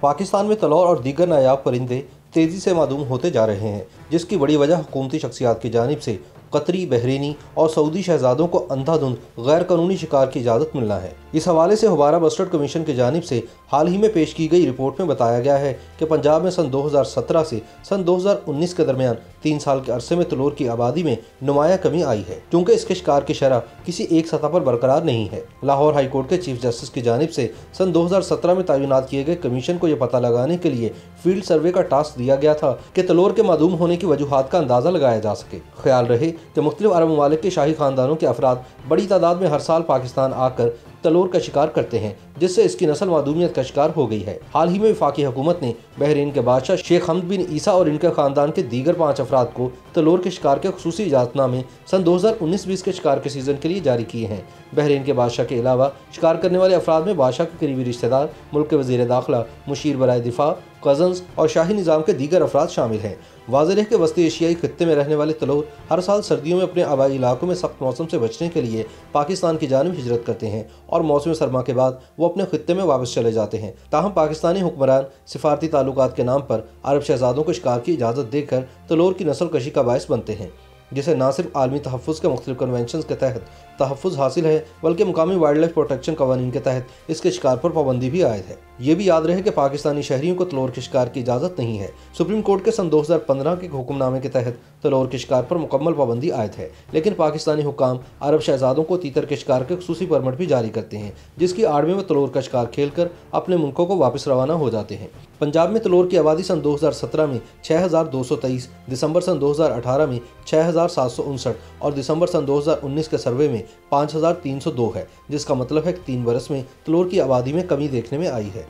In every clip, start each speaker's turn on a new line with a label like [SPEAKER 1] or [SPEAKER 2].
[SPEAKER 1] पाकिस्तान में तलौर और दीगर नायाब परिंदे तेजी से मादूम होते जा रहे हैं, जिसकी बड़ी वजह हुकूमती शख्सियात की जानिब से कतरी, बहरीनी और सऊदी शहजादों को अंधाधुंध गैर कानूनी शिकार की इजाज़त मिलना है। इस हवाले से हुबारा बस्टर्ड कमीशन की जानिब से हाल ही में पेश की गई रिपोर्ट में बताया गया है कि पंजाब में सन 2017 से सन 2019 के दरमियान 3 साल के अरसे में तलोर की आबादी में नुमाया कमी आई है, क्योंकि इसके शिकार की शरह किसी एक सतह पर बरकरार नहीं है। लाहौर हाई कोर्ट के चीफ जस्टिस की जानिब से सन 2017 में तैनात किए गए कमीशन को यह पता लगाने के लिए फील्ड सर्वे का टास्क दिया गया था कि तलोर के मादूम होने की वजूहात का अंदाजा लगाया जा सके। ख्याल रहे कि मुख्तलिफ अरब ममालिक के शाही खानदानों के अफराद बड़ी तादाद में हर साल पाकिस्तान आकर तलोर का शिकार करते हैं, जिससे इसकी नस्ल मादूमियत का शिकार हो गई है। हाल ही में वफाकी हुकूमत ने बहरीन के बादशाह शेख हमद बिन ईसा और इनके खानदान के दीगर 5 अफराद को तलोर के शिकार के खुसूसी इजाज़तनामे सन 2019-20 के शिकार के सीज़न के लिए जारी किए हैं। बहरीन के बादशाह के अलावा शिकार करने वाले अफराद में बादशाह के करीबी रिश्तेदार, मुल्क के वज़ीर दाखिला, मुशीर बराए दिफा, कज़न्स और शाही निज़ाम के दीगर अफराद शामिल हैं। वाज़ेह है कि वस्ती एशियाई खित्ते में रहने वाले तलोर हर साल सर्दियों में अपने आबाई इलाकों में सख्त मौसम से बचने के लिए पाकिस्तान की जानिब हिजरत करते हैं और मौसम सरमा के बाद वो अपने खित्ते में वापस चले जाते हैं। ताहम पाकिस्तानी हुक्मरान सिफारती ताल्लुकात के नाम पर अरब शहजादों को शिकार की इजाज़त देकर तलोर की नस्ल कशी का बायस बनते हैं, जिसे न सिर्फ आलमी तहफ़्फ़ुज़ के मुख्तलिफ कन्वेंशन के तहत तहफ़्फ़ुज़ हासिल है, बल्कि मुकामी वाइल्ड लाइफ प्रोटेक्शन कवानीन के तहत इसके शिकार पर पाबंदी भी आयद है। ये भी याद रहे कि पाकिस्तानी शहरियों को तलोर के शिकार की इजाज़त नहीं है। सुप्रीम कोर्ट के सन 2015 के हुक्मनामे के तहत तलोर के शिकार पर मुकम्मल पाबंदी आयद है, लेकिन पाकिस्तानी हुक्काम अरब शहजादों को तीतर के शिकार के खुसूसी परमिट भी जारी करते हैं, जिसकी आड़ में वो तलोर का शिकार खेल कर अपने मुल्कों को वापस रवाना हो जाते हैं। पंजाब में तलोर की आबादी सन 2017 में 6223, दिसंबर सन 2018 में 6759 और दिसंबर सन 2019 के सर्वे में 5302 है, जिसका मतलब है कि 3 बरस में तलोर की आबादी में कमी देखने में आई है।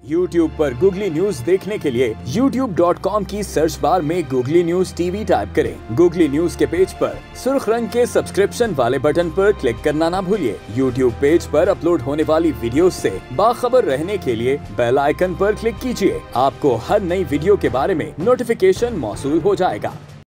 [SPEAKER 2] YouTube पर गूगली न्यूज देखने के लिए youtube.com की सर्च बार में गूगली न्यूज टीवी टाइप करें। गूगली न्यूज के पेज पर सुर्ख रंग के सब्सक्रिप्शन वाले बटन पर क्लिक करना ना भूलिए। YouTube पेज पर अपलोड होने वाली वीडियोस से बाखबर रहने के लिए बेल आइकन पर क्लिक कीजिए। आपको हर नई वीडियो के बारे में नोटिफिकेशन मौसूल हो जाएगा।